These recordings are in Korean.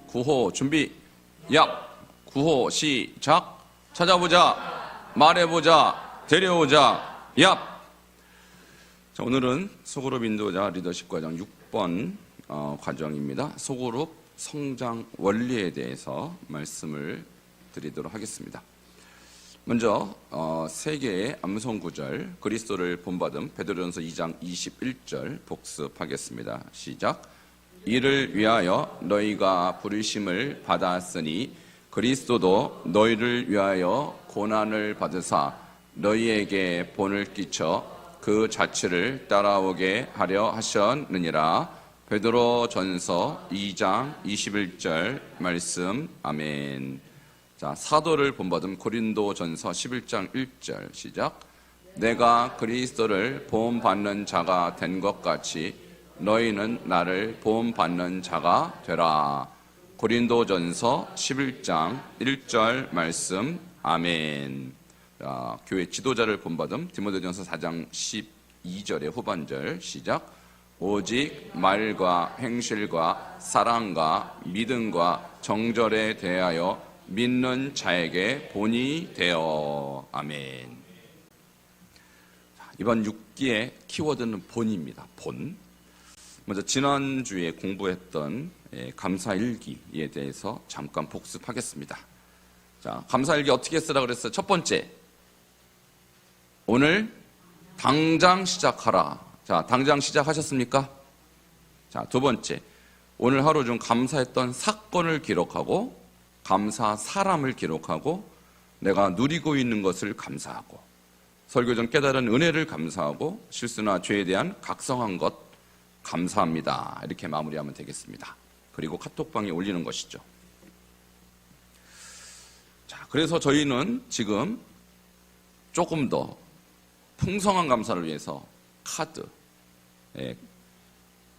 구호 준비. 얍. 구호 시작. 찾아보자. 말해보자. 데려오자. 얍. 자, 오늘은 소그룹 인도자 리더십 과정 6번 과정입니다. 소그룹 성장 원리에 대해서 말씀을 드리도록 하겠습니다. 먼저 세 개의 암송 구절 그리스도를 본받음 베드로전서 2장 21절 복습하겠습니다. 시작. 이를 위하여 너희가 부르심을 받았으니 그리스도도 너희를 위하여 고난을 받으사 너희에게 본을 끼쳐 그 자취를 따라오게 하려 하셨느니라. 베드로전서 2장 21절 말씀. 아멘. 자, 사도를 본받은 고린도전서 11장 1절 시작. 내가 그리스도를 보험받는 자가 된 것 같이 너희는 나를 보험받는 자가 되라. 고린도전서 11장 1절 말씀. 아멘. 자, 교회 지도자를 본받음 디모데전서 4장 12절의 후반절 시작. 오직 말과 행실과 사랑과 믿음과 정절에 대하여 믿는 자에게 본이 되어. 아멘. 이번 6기의 키워드는 본입니다. 본. 먼저 지난주에 공부했던 감사일기에 대해서 잠깐 복습하겠습니다. 자, 감사일기 어떻게 쓰라 그랬어요? 첫 번째, 오늘 당장 시작하라. 자, 당장 시작하셨습니까? 자, 두 번째, 오늘 하루 중 감사했던 사건을 기록하고 감사 사람을 기록하고 내가 누리고 있는 것을 감사하고 설교 전 깨달은 은혜를 감사하고 실수나 죄에 대한 각성한 것 감사합니다. 이렇게 마무리하면 되겠습니다. 그리고 카톡방에 올리는 것이죠. 자, 그래서 저희는 지금 조금 더 풍성한 감사를 위해서 카드,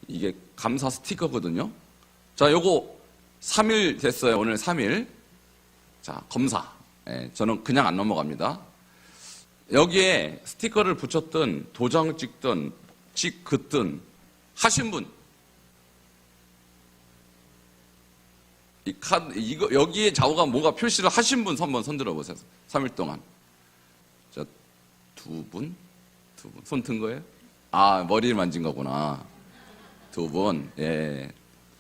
이게 감사 스티커거든요. 자, 요거 3일 됐어요. 오늘 3일. 자, 검사. 저는 그냥 안 넘어갑니다. 여기에 스티커를 붙였든 도장 찍든 긋든 하신 분, 이 카드, 이거 여기에 좌우가 뭔가 표시를 하신 분 한번 손들어 보세요. 3일 동안. 자, 두 분 손 든 거예요? 아, 머리를 만진 거구나. 두 분. 예.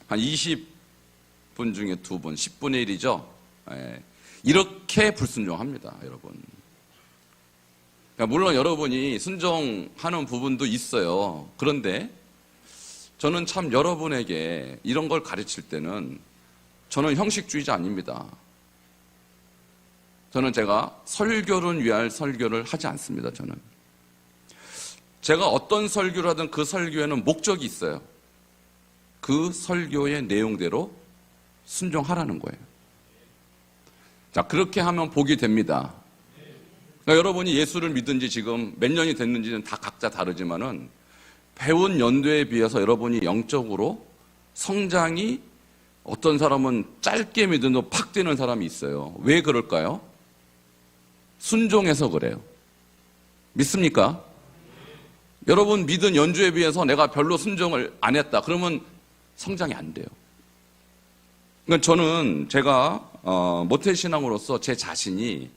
한 20분 중에 두 분, 10분의 1이죠. 예. 이렇게 불순종합니다, 여러분. 그러니까 물론 여러분이 순종하는 부분도 있어요. 그런데 저는 참 여러분에게 이런 걸 가르칠 때는 저는 형식주의자 아닙니다. 저는 제가 설교를 위할 설교를 하지 않습니다. 저는 제가 어떤 설교를 하든 그 설교에는 목적이 있어요. 그 설교의 내용대로 순종하라는 거예요. 자, 그렇게 하면 복이 됩니다. 그러니까 여러분이 예수를 믿은 지 지금 몇 년이 됐는지는 다 각자 다르지만은 배운 연도에 비해서 여러분이 영적으로 성장이 어떤 사람은 짧게 믿어도 팍 뛰는 사람이 있어요. 왜 그럴까요? 순종해서 그래요. 믿습니까? 여러분 믿은 연주에 비해서 내가 별로 순종을 안 했다. 그러면 성장이 안 돼요. 그러니까 저는 제가 모태신앙으로서 제 자신이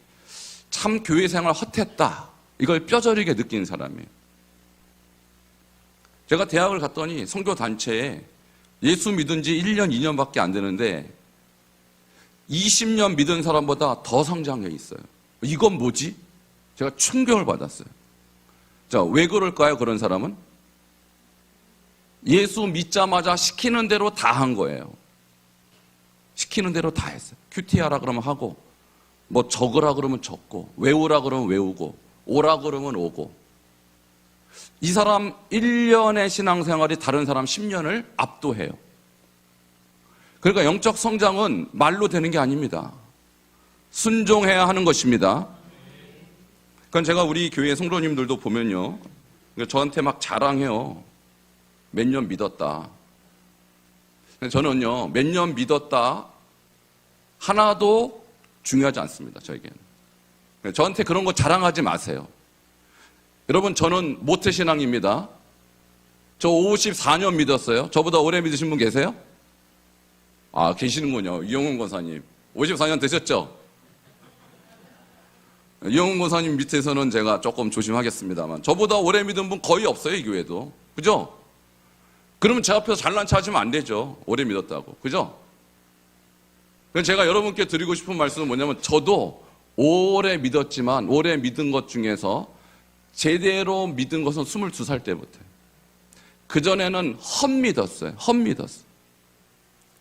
참 교회 생활 헛했다. 이걸 뼈저리게 느끼는 사람이에요. 제가 대학을 갔더니 선교단체에 예수 믿은 지 1년, 2년밖에 안 되는데 20년 믿은 사람보다 더 성장해 있어요. 이건 뭐지? 제가 충격을 받았어요. 자, 왜 그럴까요? 그런 사람은? 예수 믿자마자 시키는 대로 다 한 거예요. 시키는 대로 다 했어요. 큐티하라 그러면 하고, 뭐 적으라 그러면 적고, 외우라 그러면 외우고, 오라 그러면 오고. 이 사람 1년의 신앙생활이 다른 사람 10년을 압도해요. 그러니까 영적 성장은 말로 되는 게 아닙니다. 순종해야 하는 것입니다. 그러니까 제가 우리 교회 성도님들도 보면요, 저한테 막 자랑해요. 몇 년 믿었다. 저는요, 몇 년 믿었다 하나도 중요하지 않습니다. 저에게는. 저한테 그런 거 자랑하지 마세요. 여러분, 저는 모태신앙입니다. 저 54년 믿었어요. 저보다 오래 믿으신 분 계세요? 아, 계시는군요. 이영훈 권사님. 54년 되셨죠? 이영훈 권사님 밑에서는 제가 조금 조심하겠습니다만, 저보다 오래 믿은 분 거의 없어요, 이 교회도. 그죠? 그러면 제 앞에서 잘난 체 하시면 안 되죠. 오래 믿었다고. 그죠? 그래서 제가 여러분께 드리고 싶은 말씀은 뭐냐면, 저도 오래 믿었지만, 오래 믿은 것 중에서 제대로 믿은 것은 22살 때부터예요. 그전에는 헛믿었어요. 헛믿었어요.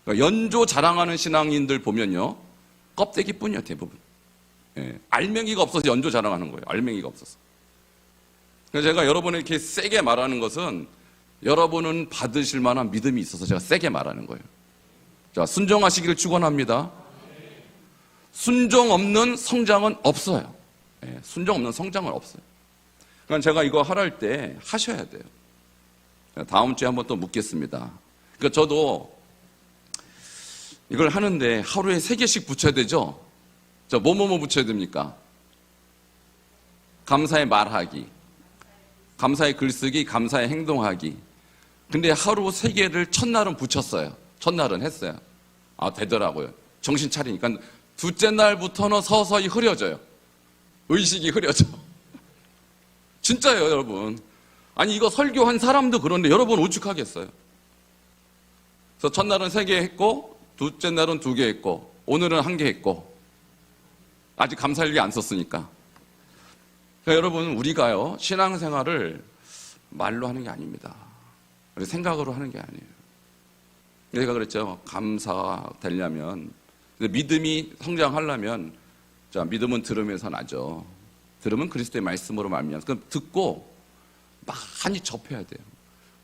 그러니까 연조 자랑하는 신앙인들 보면요, 껍데기뿐이에요, 대부분. 예, 알맹이가 없어서 연조 자랑하는 거예요. 알맹이가 없어서. 그래서 제가 여러분에게 세게 말하는 것은, 여러분은 받으실 만한 믿음이 있어서 제가 세게 말하는 거예요. 자, 순종하시기를 축원합니다. 순종 없는 성장은 없어요. 예, 순종 없는 성장은 없어요. 그러니까 제가 이거 하랄 때 하셔야 돼요. 다음 주에 한번 또 묻겠습니다. 그러니까 저도 이걸 하는데 하루에 3개씩 붙여야 되죠? 저 뭐뭐뭐 붙여야 됩니까? 감사의 말하기, 감사의 글쓰기, 감사의 행동하기. 근데 하루 3개를 첫날은 붙였어요. 첫날은 했어요. 아, 되더라고요. 정신 차리니까. 둘째 날부터는 서서히 흐려져요. 의식이 흐려져. 진짜예요, 여러분. 아니, 이거 설교한 사람도 그런데 여러분 오죽하겠어요. 그래서 첫날은 3개 했고, 둘째 날은 2개 했고, 오늘은 1개 했고, 아직 감사일기 안 썼으니까. 그러니까 여러분, 우리가요, 신앙생활을 말로 하는 게 아닙니다. 생각으로 하는 게 아니에요. 제가 그랬죠. 감사가 되려면, 믿음이 성장하려면, 자, 믿음은 들음에서 나죠. 들으면 그리스도의 말씀으로 말미암아서. 그럼 듣고 많이 접해야 돼요.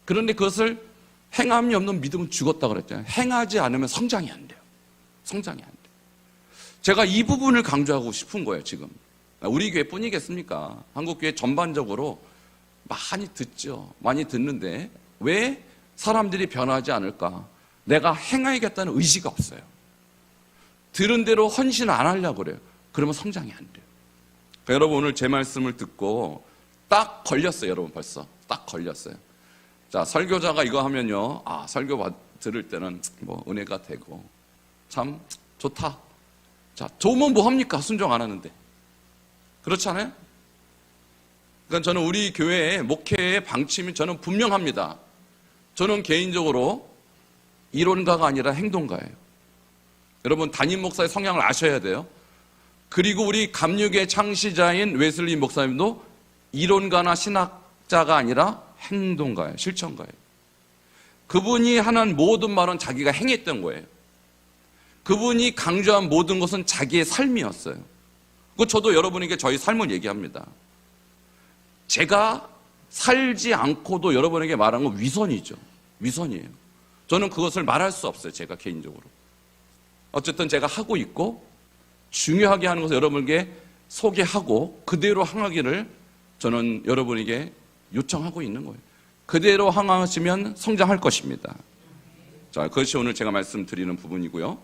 그런데 그것을 행함이 없는 믿음은 죽었다고 그랬잖아요. 행하지 않으면 성장이 안 돼요. 성장이 안 돼요. 제가 이 부분을 강조하고 싶은 거예요, 지금. 우리 교회뿐이겠습니까? 한국 교회 전반적으로 많이 듣죠. 많이 듣는데 왜 사람들이 변하지 않을까? 내가 행하겠다는 의지가 없어요. 들은 대로 헌신 안 하려고 그래요. 그러면 성장이 안 돼요. 그러니까 여러분, 오늘 제 말씀을 듣고 딱 걸렸어요, 여러분. 벌써 딱 걸렸어요. 자, 설교자가 이거 하면요, 아, 설교 들을 때는 뭐 은혜가 되고 참 좋다. 자, 좋으면 뭐 합니까? 순종 안 하는데. 그렇지 않아요? 그러니까 저는 우리 교회의 목회의 방침이 저는 분명합니다. 저는 개인적으로 이론가가 아니라 행동가예요. 여러분, 담임 목사의 성향을 아셔야 돼요. 그리고 우리 감육의 창시자인 웨슬리 목사님도 이론가나 신학자가 아니라 행동가예요. 실천가예요. 그분이 하는 모든 말은 자기가 행했던 거예요. 그분이 강조한 모든 것은 자기의 삶이었어요. 저도 여러분에게 저희 삶을 얘기합니다. 제가 살지 않고도 여러분에게 말한 건 위선이죠. 위선이에요. 저는 그것을 말할 수 없어요. 제가 개인적으로. 어쨌든 제가 하고 있고 중요하게 하는 것을 여러분에게 소개하고 그대로 행하기를 저는 여러분에게 요청하고 있는 거예요. 그대로 행하시면 성장할 것입니다. 자, 그것이 오늘 제가 말씀드리는 부분이고요.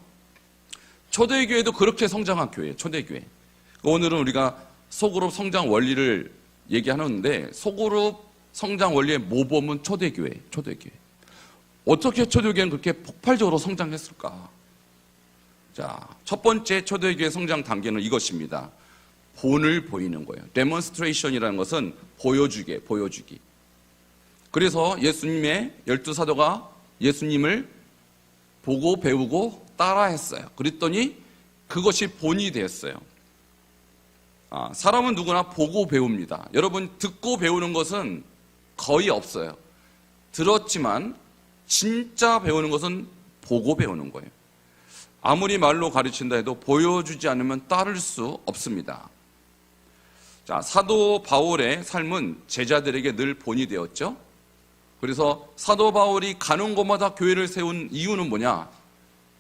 초대교회도 그렇게 성장한 교회예요. 초대교회. 오늘은 우리가 소그룹 성장 원리를 얘기하는데, 소그룹 성장 원리의 모범은 초대교회. 초대교회. 어떻게 초대교회는 그렇게 폭발적으로 성장했을까? 자, 첫 번째 초대교회 성장 단계는 이것입니다. 본을 보이는 거예요. 데몬스트레이션이라는 것은 보여주기. 그래서 예수님의 12사도가 예수님을 보고 배우고 따라했어요. 그랬더니 그것이 본이 됐어요. 사람은 누구나 보고 배웁니다. 여러분, 듣고 배우는 것은 거의 없어요. 들었지만 진짜 배우는 것은 보고 배우는 거예요. 아무리 말로 가르친다 해도 보여주지 않으면 따를 수 없습니다. 자, 사도 바울의 삶은 제자들에게 늘 본이 되었죠. 그래서 사도 바울이 가는 곳마다 교회를 세운 이유는 뭐냐?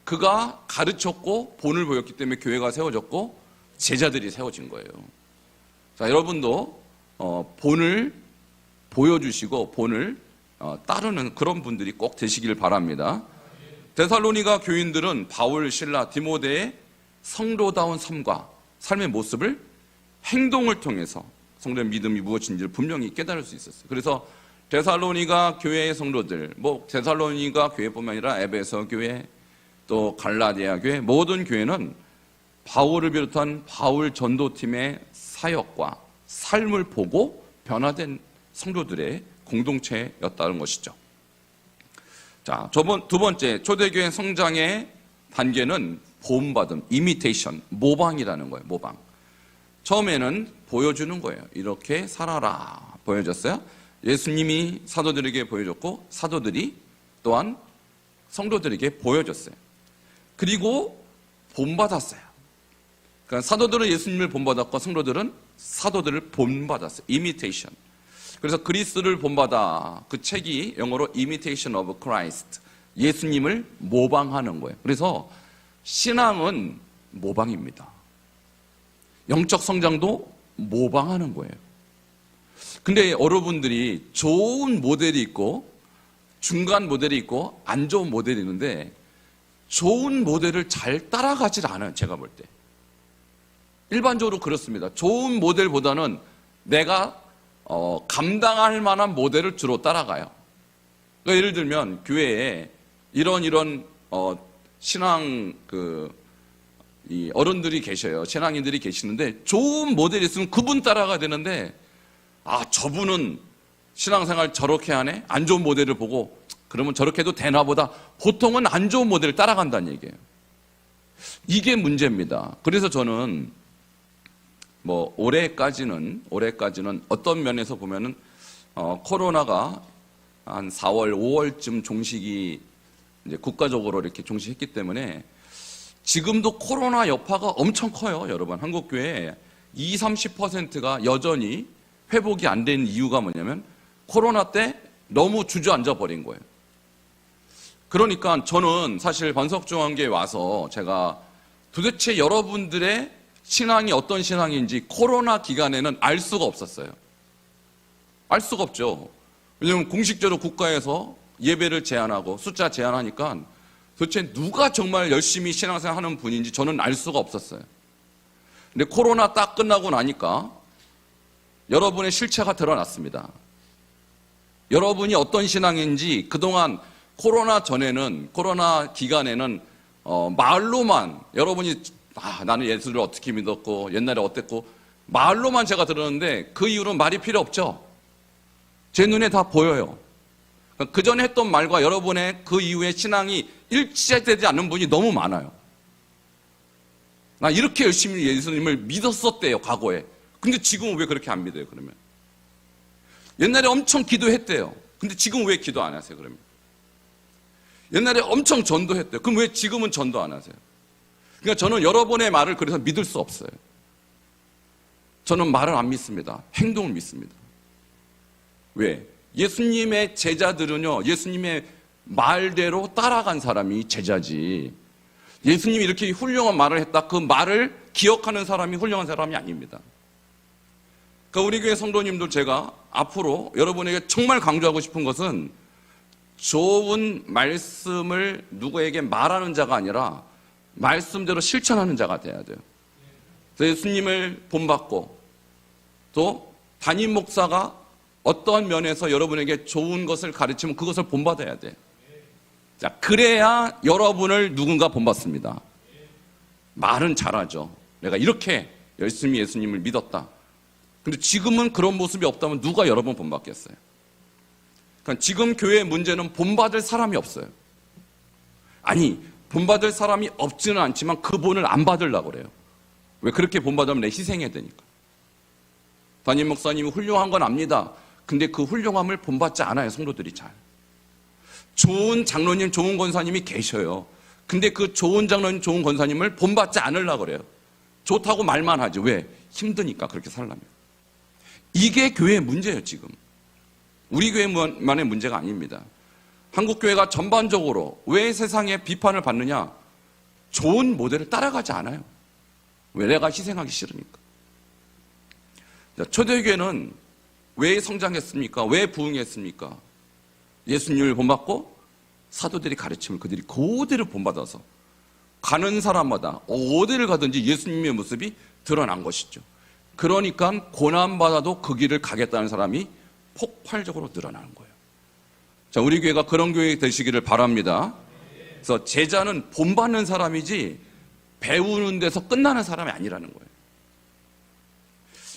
그가 가르쳤고 본을 보였기 때문에 교회가 세워졌고 제자들이 세워진 거예요. 자, 여러분도 본을 보여주시고 본을 따르는 그런 분들이 꼭 되시길 바랍니다. 데살로니가 교인들은 바울, 실라, 디모데의 성도다운 삶과 삶의 모습을 행동을 통해서 성도의 믿음이 무엇인지를 분명히 깨달을 수 있었어요. 그래서 데살로니가 교회의 성도들, 데살로니가 교회뿐만 아니라 에베소 교회, 또 갈라디아 교회, 모든 교회는 바울을 비롯한 바울 전도팀의 사역과 삶을 보고 변화된 성도들의 공동체였다는 것이죠. 자, 두 번째 초대교회 성장의 단계는 보험받음, 이미테이션, 모방이라는 거예요. 모방. 처음에는 보여주는 거예요. 이렇게 살아라. 보여줬어요. 예수님이 사도들에게 보여줬고 사도들이 또한 성도들에게 보여줬어요. 그리고 본받았어요. 그러니까 사도들은 예수님을 본받았고 성도들은 사도들을 본받았어요. 이미테이션. 그래서 그리스도를 본받아, 그 책이 영어로 Imitation of Christ, 예수님을 모방하는 거예요. 그래서 신앙은 모방입니다. 영적 성장도 모방하는 거예요. 근데 여러분들이 좋은 모델이 있고 중간 모델이 있고 안 좋은 모델이 있는데 좋은 모델을 잘 따라가질 않아요. 제가 볼 때 일반적으로 그렇습니다. 좋은 모델보다는 내가 감당할 만한 모델을 주로 따라가요. 그러니까 예를 들면 교회에 이런 신앙 이 어른들이 계셔요. 신앙인들이 계시는데 좋은 모델이 있으면 그분 따라가야 되는데 저분은 신앙생활 저렇게 하네? 안 좋은 모델을 보고 그러면 저렇게 해도 되나 보다. 보통은 안 좋은 모델을 따라간다는 얘기예요. 이게 문제입니다. 그래서 저는 올해까지는 어떤 면에서 보면은 코로나가 한 4월, 5월쯤 종식이 이제 국가적으로 이렇게 종식했기 때문에 지금도 코로나 여파가 엄청 커요. 여러분, 한국교회 20-30%가 여전히 회복이 안 된 이유가 뭐냐면 코로나 때 너무 주저앉아 버린 거예요. 그러니까 저는 사실 반석중앙교회에 와서 제가 도대체 여러분들의 신앙이 어떤 신앙인지 코로나 기간에는 알 수가 없었어요. 알 수가 없죠. 왜냐하면 공식적으로 국가에서 예배를 제한하고 숫자 제한하니까 도대체 누가 정말 열심히 신앙생활 하는 분인지 저는 알 수가 없었어요. 근데 코로나 딱 끝나고 나니까 여러분의 실체가 드러났습니다. 여러분이 어떤 신앙인지 그동안 코로나 전에는, 코로나 기간에는 말로만 여러분이 나는 예수를 어떻게 믿었고 옛날에 어땠고 말로만 제가 들었는데 그 이후로는 말이 필요 없죠. 제 눈에 다 보여요. 그 전에 했던 말과 여러분의 그 이후의 신앙이 일치되지 않는 분이 너무 많아요. 나 이렇게 열심히 예수님을 믿었었대요, 과거에. 근데 지금은 왜 그렇게 안 믿어요, 그러면? 옛날에 엄청 기도했대요. 근데 지금 왜 기도 안 하세요, 그러면? 옛날에 엄청 전도했대요. 그럼 왜 지금은 전도 안 하세요? 그러니까 저는 여러분의 말을 그래서 믿을 수 없어요. 저는 말을 안 믿습니다. 행동을 믿습니다. 왜? 예수님의 제자들은요, 예수님의 말대로 따라간 사람이 제자지. 예수님이 이렇게 훌륭한 말을 했다. 그 말을 기억하는 사람이 훌륭한 사람이 아닙니다. 그러니까 우리 교회 성도님들 제가 앞으로 여러분에게 정말 강조하고 싶은 것은 좋은 말씀을 누구에게 말하는 자가 아니라 말씀대로 실천하는 자가 돼야 돼요. 그래서 예수님을 본받고 또 담임 목사가 어떠한 면에서 여러분에게 좋은 것을 가르치면 그것을 본받아야 돼. 자, 그래야 여러분을 누군가 본받습니다. 말은 잘하죠. 내가 이렇게 열심히 예수님을 믿었다. 근데 지금은 그런 모습이 없다면 누가 여러분 본받겠어요? 그러니까 지금 교회의 문제는 본받을 사람이 없어요. 아니, 본받을 사람이 없지는 않지만 그 본을 안 받으려고 그래요. 왜? 그렇게 본받으면 내 희생해야 되니까. 담임 목사님이 훌륭한 건 압니다. 근데 그 훌륭함을 본받지 않아요, 성도들이 잘. 좋은 장로님, 좋은 권사님이 계셔요. 근데 그 좋은 장로님, 좋은 권사님을 본받지 않으려고 그래요. 좋다고 말만 하지. 왜? 힘드니까, 그렇게 살려면. 이게 교회의 문제예요, 지금. 우리 교회만의 문제가 아닙니다. 한국 교회가 전반적으로 왜 세상에 비판을 받느냐? 좋은 모델을 따라가지 않아요. 왜? 내가 희생하기 싫으니까. 초대교회는 왜 성장했습니까? 왜 부흥했습니까? 예수님을 본받고 사도들이 가르침을 그들이 그대로 본받아서 가는 사람마다 어디를 가든지 예수님의 모습이 드러난 것이죠. 그러니까 고난받아도 그 길을 가겠다는 사람이 폭발적으로 늘어나는 거예요. 자, 우리 교회가 그런 교회 되시기를 바랍니다. 그래서 제자는 본받는 사람이지 배우는 데서 끝나는 사람이 아니라는 거예요.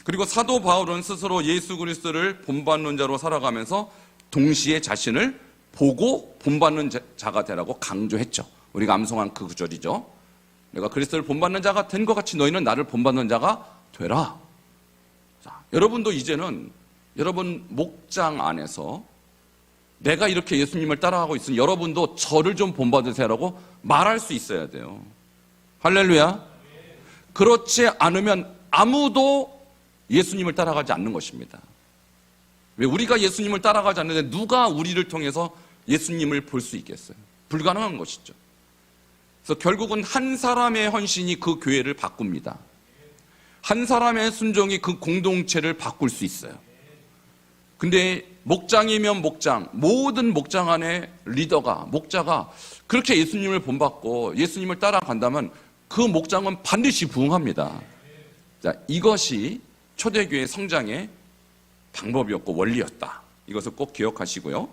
그리고 사도 바울은 스스로 예수 그리스도를 본받는 자로 살아가면서 동시에 자신을 보고 본받는 자가 되라고 강조했죠. 우리가 암송한 그 구절이죠. 내가 그리스도를 본받는 자가 된 것 같이 너희는 나를 본받는 자가 되라. 자, 여러분도 이제는 여러분 목장 안에서 내가 이렇게 예수님을 따라가고 있으니 여러분도 저를 좀 본받으세요라고 말할 수 있어야 돼요. 할렐루야. 그렇지 않으면 아무도 예수님을 따라가지 않는 것입니다. 왜 우리가 예수님을 따라가지 않는데 누가 우리를 통해서 예수님을 볼 수 있겠어요? 불가능한 것이죠. 그래서 결국은 한 사람의 헌신이 그 교회를 바꿉니다. 한 사람의 순종이 그 공동체를 바꿀 수 있어요. 근데 목장이면 목장, 모든 목장 안에 리더가, 목자가 그렇게 예수님을 본받고 예수님을 따라간다면 그 목장은 반드시 부흥합니다. 자, 이것이 초대교회 성장의 방법이었고 원리였다. 이것을 꼭 기억하시고요.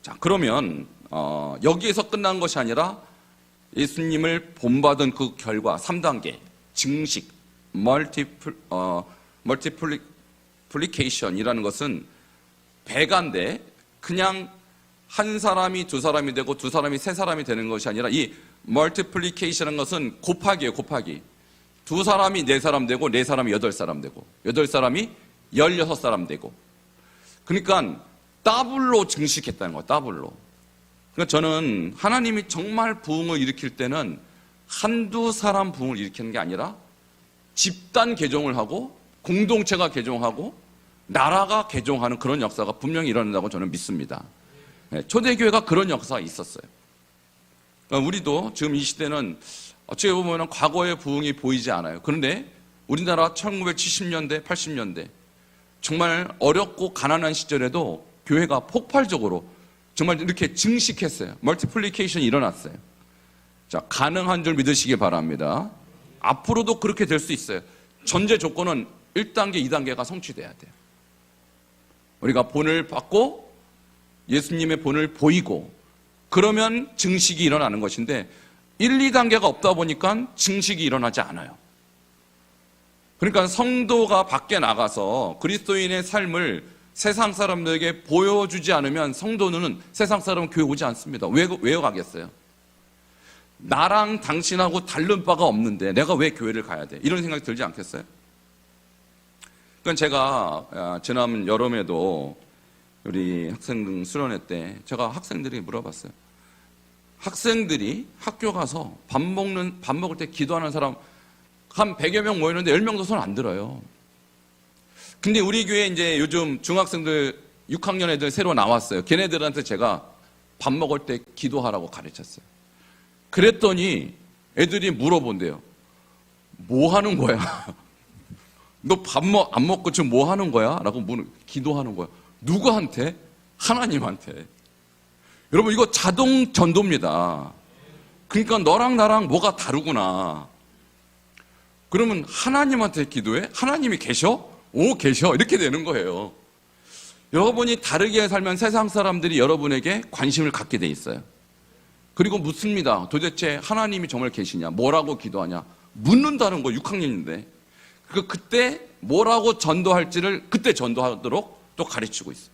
자, 그러면 여기에서 끝난 것이 아니라 예수님을 본받은 그 결과 3단계 증식, 멀티플리케이션이라는 것은 배가인데 그냥 한 사람이 두 사람이 되고 두 사람이 세 사람이 되는 것이 아니라 이 멀티플리케이션은 것은 곱하기예요. 곱하기. 두 사람이 네 사람 되고 네 사람이 여덟 사람 되고 여덟 사람이 16사람 되고 그러니까 더블로 증식했다는 거예요. 더블로. 그러니까 저는 하나님이 정말 부흥을 일으킬 때는 한두 사람 부흥을 일으키는 게 아니라 집단 개종을 하고 공동체가 개종하고 나라가 개종하는 그런 역사가 분명히 일어난다고 저는 믿습니다. 초대교회가 그런 역사가 있었어요. 그러니까 우리도 지금 이 시대는 어떻게 보면 과거의 부흥이 보이지 않아요. 그런데 우리나라 1970년대, 80년대 정말 어렵고 가난한 시절에도 교회가 폭발적으로 정말 이렇게 증식했어요. 멀티플리케이션이 일어났어요. 자, 가능한 줄 믿으시기 바랍니다. 앞으로도 그렇게 될 수 있어요. 전제 조건은 1단계, 2단계가 성취돼야 돼요. 우리가 본을 받고 예수님의 본을 보이고 그러면 증식이 일어나는 것인데 1, 2단계가 없다 보니까 증식이 일어나지 않아요. 그러니까 성도가 밖에 나가서 그리스도인의 삶을 세상 사람들에게 보여주지 않으면 성도는 세상 사람은 교회 오지 않습니다. 왜 가겠어요? 나랑 당신하고 다른 바가 없는데 내가 왜 교회를 가야 돼? 이런 생각이 들지 않겠어요? 그러니까 제가 지난 여름에도 우리 학생 수련회 때 제가 학생들이 물어봤어요. 학생들이 학교 가서 밥 먹을 때 기도하는 사람 한 100여 명 모이는데 10명도 손 안 들어요. 근데 우리 교회 이제 요즘 중학생들 6학년 애들 새로 나왔어요. 걔네들한테 제가 밥 먹을 때 기도하라고 가르쳤어요. 그랬더니 애들이 물어본대요. 뭐 하는 거야? 너 밥 안 먹고 지금 뭐 하는 거야? 라고 기도하는 거야. 누구한테? 하나님한테. 여러분 이거 자동 전도입니다. 그러니까 너랑 나랑 뭐가 다르구나. 그러면 하나님한테 기도해? 하나님이 계셔? 오, 계셔. 이렇게 되는 거예요. 여러분이 다르게 살면 세상 사람들이 여러분에게 관심을 갖게 돼 있어요. 그리고 묻습니다. 도대체 하나님이 정말 계시냐? 뭐라고 기도하냐? 묻는다는 거 6학년인데. 그때 뭐라고 전도할지를 그때 전도하도록 또 가르치고 있어요.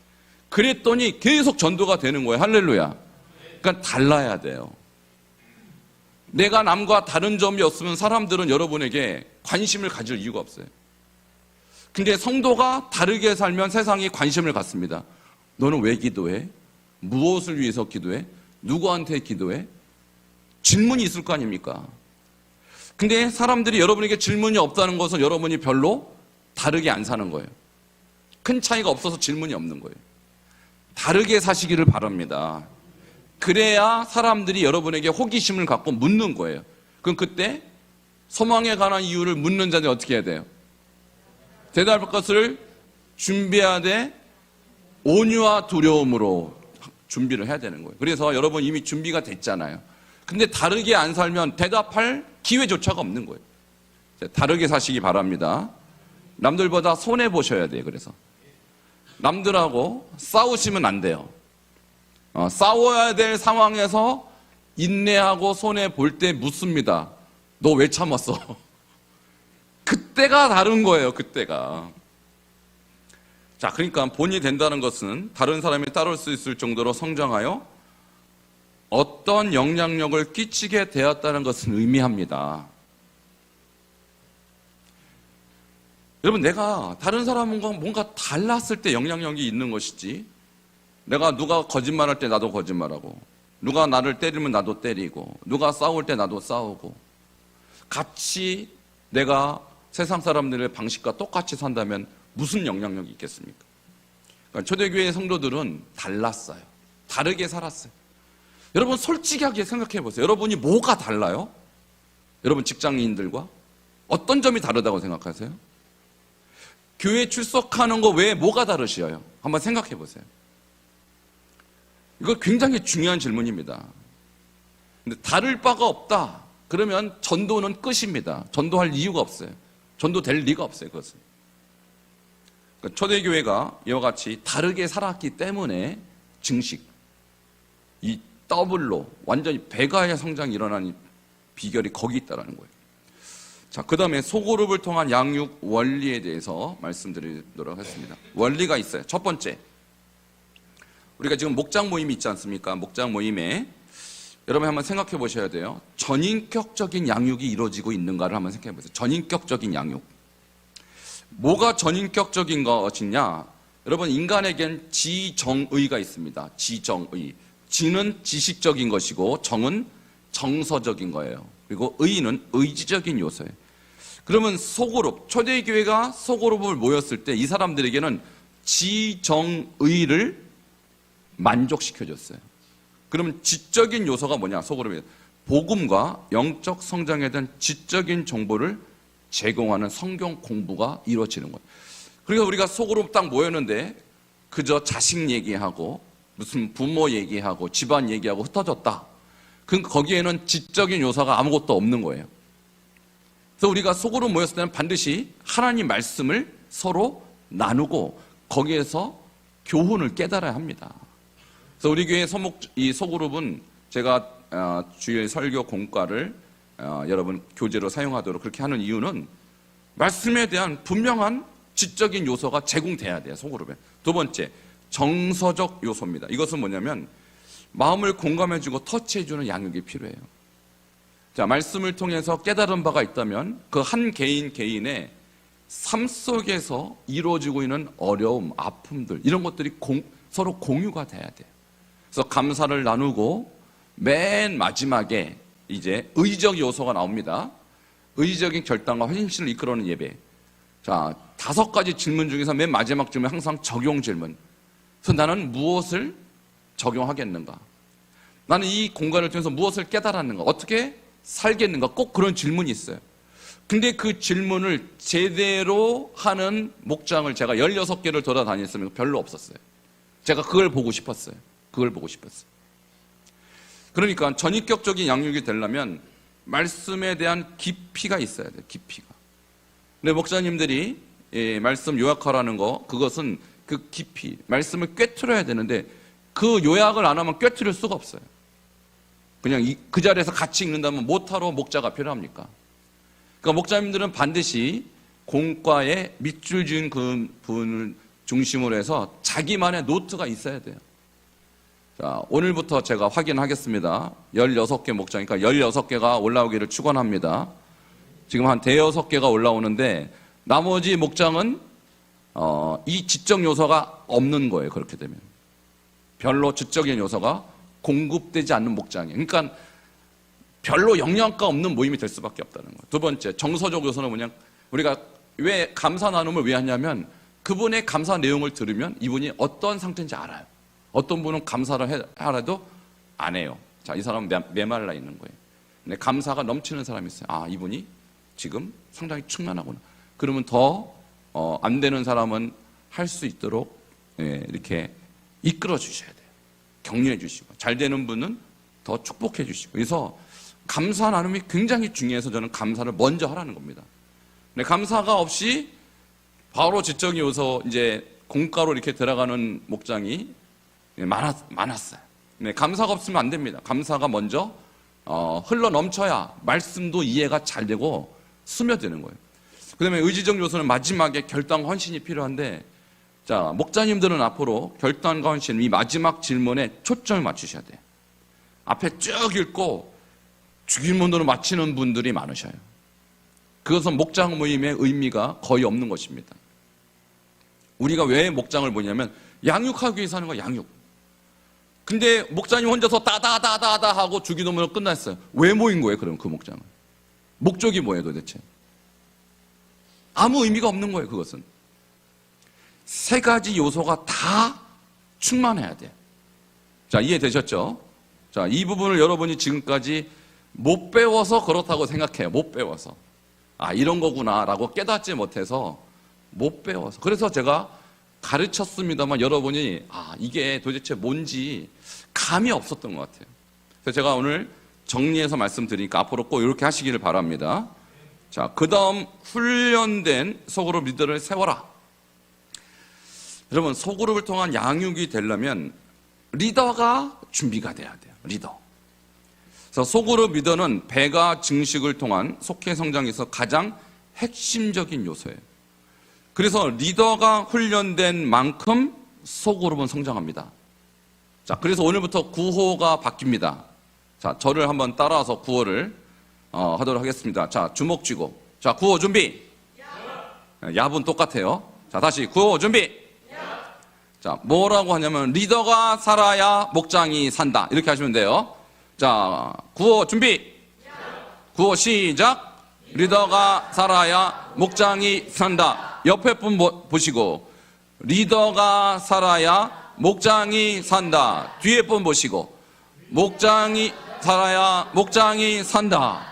그랬더니 계속 전도가 되는 거예요. 할렐루야. 그러니까 달라야 돼요. 내가 남과 다른 점이 없으면 사람들은 여러분에게 관심을 가질 이유가 없어요. 근데 성도가 다르게 살면 세상이 관심을 갖습니다. 너는 왜 기도해? 무엇을 위해서 기도해? 누구한테 기도해? 질문이 있을 거 아닙니까? 근데 사람들이 여러분에게 질문이 없다는 것은 여러분이 별로 다르게 안 사는 거예요. 큰 차이가 없어서 질문이 없는 거예요. 다르게 사시기를 바랍니다. 그래야 사람들이 여러분에게 호기심을 갖고 묻는 거예요. 그럼 그때 소망에 관한 이유를 묻는 자들이 어떻게 해야 돼요? 대답할 것을 준비해야 돼. 온유와 두려움으로 준비를 해야 되는 거예요. 그래서 여러분 이미 준비가 됐잖아요. 근데 다르게 안 살면 대답할 기회조차가 없는 거예요. 다르게 사시기 바랍니다. 남들보다 손해보셔야 돼요. 그래서 남들하고 싸우시면 안 돼요. 싸워야 될 상황에서 인내하고 손해 볼 때 묻습니다. 너 왜 참았어? 그때가 다른 거예요, 그때가. 자, 그러니까 본이 된다는 것은 다른 사람이 따를 수 있을 정도로 성장하여 어떤 영향력을 끼치게 되었다는 것을 의미합니다. 여러분, 내가 다른 사람과 뭔가 달랐을 때 영향력이 있는 것이지, 내가 누가 거짓말할 때 나도 거짓말하고, 누가 나를 때리면 나도 때리고, 누가 싸울 때 나도 싸우고, 같이 내가 세상 사람들의 방식과 똑같이 산다면 무슨 영향력이 있겠습니까? 그러니까 초대교회 성도들은 달랐어요. 다르게 살았어요. 여러분, 솔직하게 생각해 보세요. 여러분이 뭐가 달라요? 여러분 직장인들과 어떤 점이 다르다고 생각하세요? 교회 출석하는 거 외에 뭐가 다르시어요? 한번 생각해 보세요. 이거 굉장히 중요한 질문입니다. 근데 다를 바가 없다. 그러면 전도는 끝입니다. 전도할 이유가 없어요. 전도될 리가 없어요, 그것은. 그러니까 초대교회가 이와 같이 다르게 살았기 때문에 증식, 이 더블로 완전히 배가의 성장이 일어나는 비결이 거기 있다는 거예요. 자, 그 다음에 소그룹을 통한 양육 원리에 대해서 말씀드리도록 하겠습니다. 원리가 있어요. 첫 번째, 우리가 지금 목장 모임이 있지 않습니까? 목장 모임에 여러분 한번 생각해 보셔야 돼요. 전인격적인 양육이 이루어지고 있는가를 한번 생각해 보세요. 전인격적인 양육. 뭐가 전인격적인 것이냐? 여러분, 인간에겐 지정의가 있습니다. 지정의. 지는 지식적인 것이고 정은 정서적인 거예요. 그리고 의는 의지적인 요소예요. 그러면 소그룹, 초대교회가 소그룹을 모였을 때 이 사람들에게는 지정의를 만족시켜줬어요. 그러면 지적인 요소가 뭐냐? 소그룹에 복음과 영적 성장에 대한 지적인 정보를 제공하는 성경 공부가 이루어지는 거예요. 그러니까 우리가 소그룹 딱 모였는데 그저 자식 얘기하고 무슨 부모 얘기하고 집안 얘기하고 흩어졌다. 그러니까 거기에는 지적인 요소가 아무것도 없는 거예요. 그래서 우리가 소그룹 모였을 때는 반드시 하나님 말씀을 서로 나누고 거기에서 교훈을 깨달아야 합니다. 그래서 우리 교회 이 소그룹은 제가 주일 설교 공과를 여러분 교재로 사용하도록 그렇게 하는 이유는 말씀에 대한 분명한 지적인 요소가 제공돼야 돼요, 소그룹에. 두 번째, 정서적 요소입니다. 이것은 뭐냐면 마음을 공감해주고 터치해주는 양육이 필요해요. 자, 말씀을 통해서 깨달은 바가 있다면 그 한 개인의 삶 속에서 이루어지고 있는 어려움, 아픔들 이런 것들이 서로 공유가 돼야 돼요. 그래서 감사를 나누고 맨 마지막에 이제 의적 요소가 나옵니다. 의적인 결단과 헌신을 이끌어오는 예배. 자, 5가지 질문 중에서 맨 마지막 질문은 항상 적용 질문. 그래서 나는 무엇을 적용하겠는가? 나는 이 공간을 통해서 무엇을 깨달았는가? 어떻게 살겠는가? 꼭 그런 질문이 있어요. 근데 그 질문을 제대로 하는 목장을 제가 16개를 돌아다녔으면 별로 없었어요. 제가 그걸 보고 싶었어요. 그러니까 전인격적인 양육이 되려면 말씀에 대한 깊이가 있어야 돼요. 깊이가. 근데 목사님들이 말씀 요약하라는 거, 그것은 그 깊이, 말씀을 꿰뚫어야 되는데 그 요약을 안 하면 꿰뚫을 수가 없어요. 그냥 그 자리에서 같이 읽는다면 못하러 목자가 필요합니까? 그러니까 목자님들은 반드시 공과에 밑줄 지은 그 분을 중심으로 해서 자기만의 노트가 있어야 돼요. 자, 오늘부터 제가 확인하겠습니다. 16개 목자니까 16개가 올라오기를 축원합니다. 지금 한 5-6개가 올라오는데 나머지 목장은 이 지적 요소가 없는 거예요. 그렇게 되면 별로 지적인 요소가 공급되지 않는 목장이에요. 그러니까 별로 영양가 없는 모임이 될 수밖에 없다는 거예요. 두 번째, 정서적 요소는 뭐냐? 우리가 왜 감사 나눔을 왜 하냐면 그분의 감사 내용을 들으면 이분이 어떤 상태인지 알아요. 어떤 분은 감사를 하라도 안 해요. 자, 이 사람은 메말라 있는 거예요. 근데 감사가 넘치는 사람이 있어요. 아, 이분이 지금 상당히 충만하구나. 그러면 더 안 되는 사람은 할 수 있도록 이렇게 이끌어 주셔야 돼요. 격려해 주시고, 잘 되는 분은 더 축복해 주시고. 그래서 감사 나눔이 굉장히 중요해서 저는 감사를 먼저 하라는 겁니다. 근데 감사가 없이 바로 지적인 요소 이제 공가로 이렇게 들어가는 목장이 많았어요. 네, 감사가 없으면 안 됩니다. 감사가 먼저 흘러 넘쳐야 말씀도 이해가 잘 되고 스며드는 거예요. 그 다음에 의지적 요소는 마지막에 결단과 헌신이 필요한데, 자, 목자님들은 앞으로 결단과 헌신, 이 마지막 질문에 초점을 맞추셔야 돼요. 앞에 쭉 읽고 주기문으로 마치는 분들이 많으셔요. 그것은 목장 모임의 의미가 거의 없는 것입니다. 우리가 왜 목장을 모냐면 양육하기 위해서 하는 거예요. 양육. 근데 목자님 혼자서 따다다다다 하고 주기도문으로 끝났어요. 왜 모인 거예요? 그럼 그 목장은 목적이 뭐예요 도대체? 아무 의미가 없는 거예요. 그것은 세 가지 요소가 다 충만해야 돼요. 자, 이해되셨죠? 자, 이 부분을 여러분이 지금까지 못 배워서 그렇다고 생각해요. 못 배워서. 아, 이런 거구나라고 깨닫지 못해서 못 배워서. 그래서 제가 가르쳤습니다만 여러분이 이게 도대체 뭔지 감이 없었던 것 같아요. 그래서 제가 오늘 정리해서 말씀드리니까 앞으로 꼭 이렇게 하시기를 바랍니다. 자, 그 다음 훈련된 소그룹 리더를 세워라. 여러분, 소그룹을 통한 양육이 되려면 리더가 준비가 돼야 돼요. 리더. 그래서 소그룹 리더는 배가 증식을 통한 속해 성장에서 가장 핵심적인 요소예요. 그래서 리더가 훈련된 만큼 소그룹은 성장합니다. 자, 그래서 오늘부터 구호가 바뀝니다. 자, 저를 한번 따라서 구호를 하도록 하겠습니다. 자, 주먹 쥐고. 자, 구호 준비. 야분 똑같아요. 자, 다시 구호 준비. 자, 뭐라고 하냐면 리더가 살아야 목장이 산다. 이렇게 하시면 돼요. 자, 구호 준비. 구호 시작. 리더가 살아야 목장이 산다. 옆에 분 보시고 리더가 살아야 목장이 산다. 뒤에 분 보시고 목장이 살아야 목장이 산다.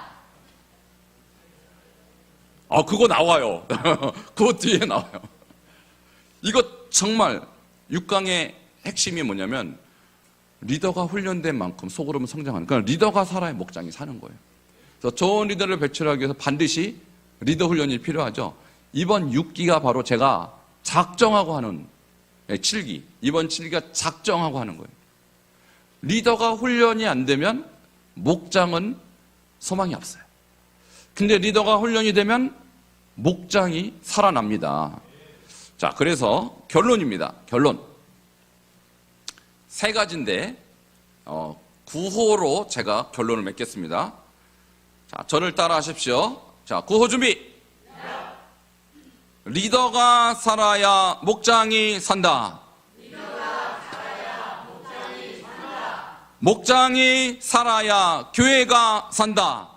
그거 나와요. 그거 뒤에 나와요. 이거 정말 6강의 핵심이 뭐냐면 리더가 훈련된 만큼 소그룹은 성장하는. 그러니까 리더가 살아야 목장이 사는 거예요. 그래서 좋은 리더를 배출하기 위해서 반드시 리더 훈련이 필요하죠. 이번 6기가 바로 제가 작정하고 하는 7기. 이번 7기가 작정하고 하는 거예요. 리더가 훈련이 안 되면 목장은 소망이 없어요. 근데 리더가 훈련이 되면 목장이 살아납니다. 자, 그래서 결론입니다. 결론. 세 가지인데 구호로 제가 결론을 맺겠습니다. 자, 저를 따라 하십시오. 자, 구호 준비. 리더가 살아야 목장이 산다. 목장이 살아야 교회가 산다.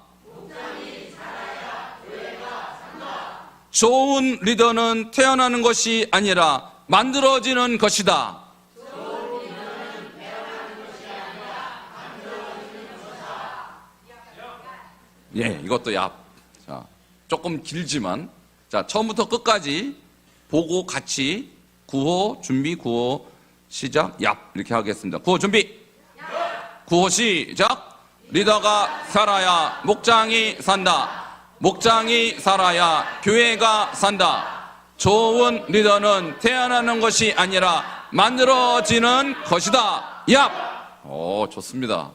좋은 리더는 태어나는 것이 아니라 만들어지는 것이다. 예, 이것도 야. 자, 조금 길지만, 자, 처음부터 끝까지 보고 같이 구호 준비, 구호 시작, 얍 이렇게 하겠습니다. 구호 준비. 구호 시작. 리더가 살아야 목장이 산다. 목장이 살아야 교회가 산다. 좋은 리더는 태어나는 것이 아니라 만들어지는 것이다. 얍. 좋습니다.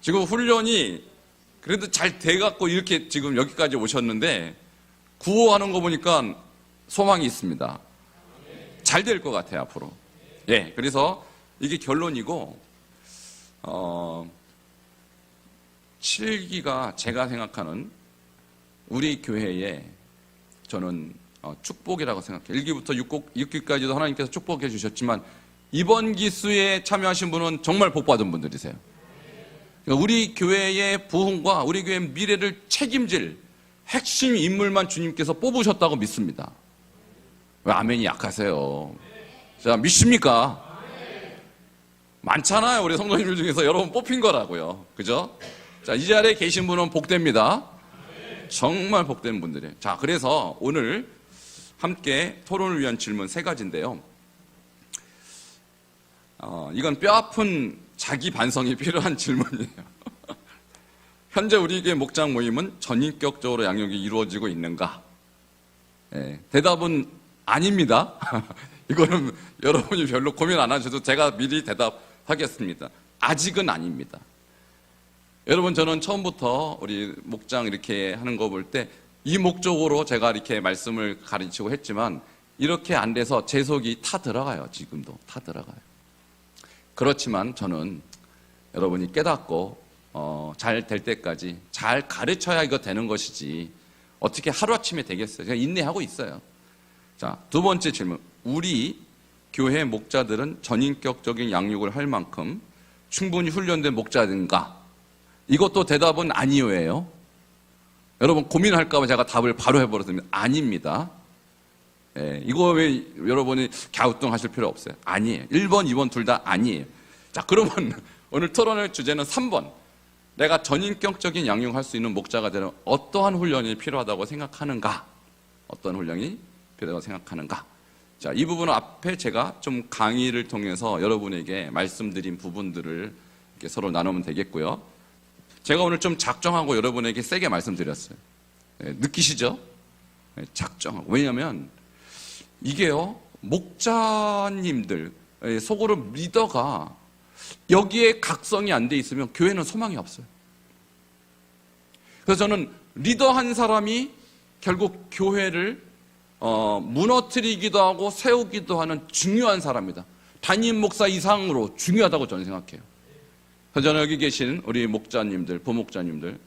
지금 훈련이 그래도 잘 돼갖고 이렇게 지금 여기까지 오셨는데 구호하는 거 보니까 소망이 있습니다. 잘 될 것 같아요, 앞으로. 예, 그래서 이게 결론이고, 7기가 제가 생각하는 우리 교회의 저는 축복이라고 생각해요. 1기부터 6기까지도 하나님께서 축복해 주셨지만 이번 기수에 참여하신 분은 정말 복받은 분들이세요. 우리 교회의 부흥과 우리 교회의 미래를 책임질 핵심 인물만 주님께서 뽑으셨다고 믿습니다. 왜 아멘이 약하세요? 자, 믿습니까? 많잖아요. 우리 성도님들 중에서 여러분 뽑힌 거라고요. 그죠? 자, 이 자리에 계신 분은 복됩니다. 정말 복된 분들이에요. 자, 그래서 오늘 함께 토론을 위한 질문 3가지인데요. 이건 뼈아픈 자기 반성이 필요한 질문이에요. 현재 우리에게 목장 모임은 전인격적으로 양육이 이루어지고 있는가? 예, 대답은 아닙니다. 이거는 여러분이 별로 고민 안 하셔도 제가 미리 대답하겠습니다. 아직은 아닙니다. 여러분, 저는 처음부터 우리 목장 이렇게 하는 거 볼 때 이 목적으로 제가 이렇게 말씀을 가르치고 했지만 이렇게 안 돼서 제 속이 타 들어가요. 지금도 타 들어가요. 그렇지만 저는 여러분이 깨닫고 잘 될 때까지 잘 가르쳐야 이거 되는 것이지 어떻게 하루아침에 되겠어요. 제가 인내하고 있어요. 자, 두 번째 질문. 우리 교회 목자들은 전인격적인 양육을 할 만큼 충분히 훈련된 목자인가? 이것도 대답은 아니요예요. 여러분 고민할까 봐 제가 답을 바로 해버렸습니다. 아닙니다. 예, 이거 왜 여러분이 갸우뚱하실 필요 없어요. 아니에요. 1번, 2번 둘 다 아니에요. 자, 그러면 오늘 토론의 주제는 3번. 내가 전인격적인 양육할 수 있는 목자가 되는 어떠한 훈련이 필요하다고 생각하는가? 어떤 훈련이 필요하다고 생각하는가? 자, 이 부분은 앞에 제가 좀 강의를 통해서 여러분에게 말씀드린 부분들을 이렇게 서로 나누면 되겠고요. 제가 오늘 좀 작정하고 여러분에게 세게 말씀드렸어요. 네, 느끼시죠? 네, 작정하고. 왜냐하면 이게요, 목자님들, 속으로 리더가 여기에 각성이 안 돼 있으면 교회는 소망이 없어요. 그래서 저는 리더 한 사람이 결국 교회를 무너뜨리기도 하고 세우기도 하는 중요한 사람입니다. 담임 목사 이상으로 중요하다고 저는 생각해요. 그래서 저는 여기 계신 우리 목자님들, 부목자님들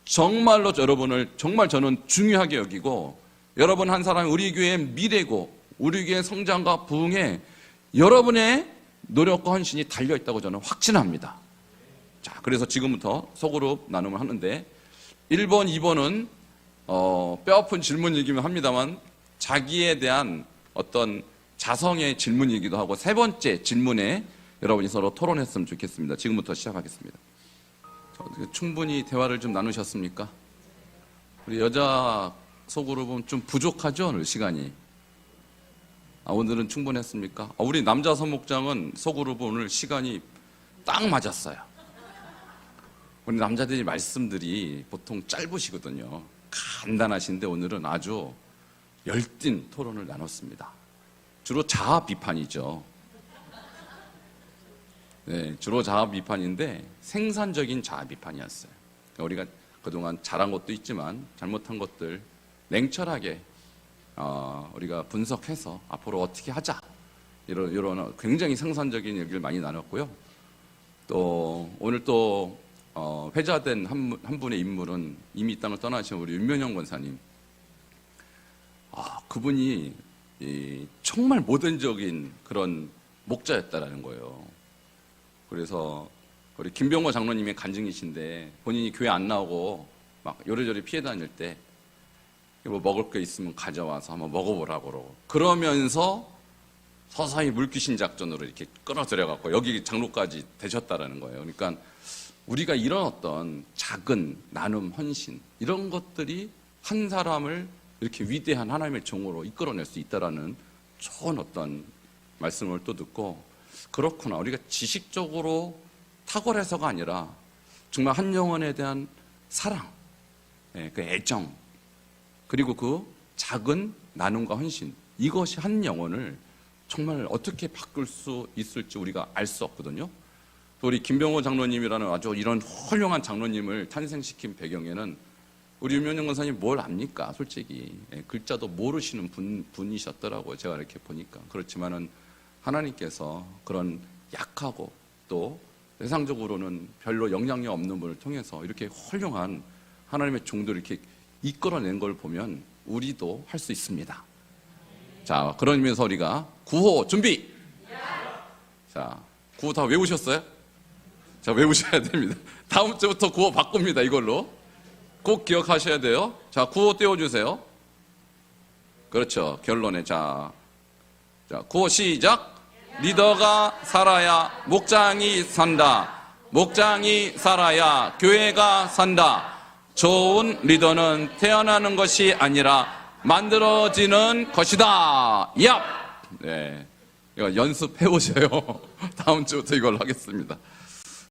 정말로 여러분을 정말 저는 중요하게 여기고, 여러분 한 사람이 우리 교회의 미래고 우리 교회의 성장과 부흥에 여러분의 노력과 헌신이 달려있다고 저는 확신합니다. 자, 그래서 지금부터 소그룹 나눔을 하는데 1번, 2번은 뼈아픈 질문이기는 합니다만 자기에 대한 어떤 자성의 질문이기도 하고, 세 번째 질문에 여러분이 서로 토론했으면 좋겠습니다. 지금부터 시작하겠습니다. 충분히 대화를 좀 나누셨습니까? 우리 여자 소그룹은 좀 부족하죠, 오늘 시간이. 오늘은 충분했습니까? 우리 남자 소목장은 소그룹은 오늘 시간이 딱 맞았어요. 우리 남자들이 말씀들이 보통 짧으시거든요. 간단하신데 오늘은 아주 열띤 토론을 나눴습니다. 주로 자아 비판이죠. 네, 주로 자아 비판인데 생산적인 자아 비판이었어요. 그러니까 우리가 그동안 잘한 것도 있지만 잘못한 것들 냉철하게 우리가 분석해서 앞으로 어떻게 하자, 이런 굉장히 생산적인 얘기를 많이 나눴고요. 또 오늘 또 회자된 한 분의 인물은 이미 이 땅을 떠나신 우리 윤면영 권사님. 그분이 정말 모던적인 그런 목자였다라는 거예요. 그래서 우리 김병호 장로님의 간증이신데, 본인이 교회 안 나오고 막 요리조리 피해 다닐 때 뭐 먹을 거 있으면 가져와서 한번 먹어보라고 그러고, 그러면서 서서히 물귀신 작전으로 이렇게 끌어들여갖고 여기 장로까지 되셨다라는 거예요. 그러니까 우리가 이런 어떤 작은 나눔, 헌신, 이런 것들이 한 사람을 이렇게 위대한 하나님의 종으로 이끌어낼 수 있다라는 좋은 어떤 말씀을 또 듣고, 그렇구나, 우리가 지식적으로 탁월해서가 아니라 정말 한 영혼에 대한 사랑, 그 애정, 그리고 그 작은 나눔과 헌신, 이것이 한 영혼을 정말 어떻게 바꿀 수 있을지 우리가 알 수 없거든요. 또 우리 김병호 장로님이라는 아주 이런 훌륭한 장로님을 탄생시킨 배경에는 우리 윤면영 권사님 뭘 압니까? 솔직히 글자도 모르시는 분이셨더라고요. 제가 이렇게 보니까. 그렇지만은 하나님께서 그런 약하고 또 세상적으로는 별로 영향력 없는 분을 통해서 이렇게 훌륭한 하나님의 종들을 이렇게 이끌어낸 걸 보면 우리도 할 수 있습니다. 자, 그런 의미에서 우리가 구호 준비! 자, 구호 다 외우셨어요? 자, 외우셔야 됩니다. 다음 주부터 구호 바꿉니다. 이걸로 꼭 기억하셔야 돼요. 자, 구호 띄워주세요. 그렇죠. 결론에. 자, 구호 시작. 리더가 살아야 목장이 산다. 목장이 살아야 교회가 산다. 좋은 리더는 태어나는 것이 아니라 만들어지는 것이다. 얍! 네. 이거 연습해 오셔요. 다음 주부터 이걸로 하겠습니다.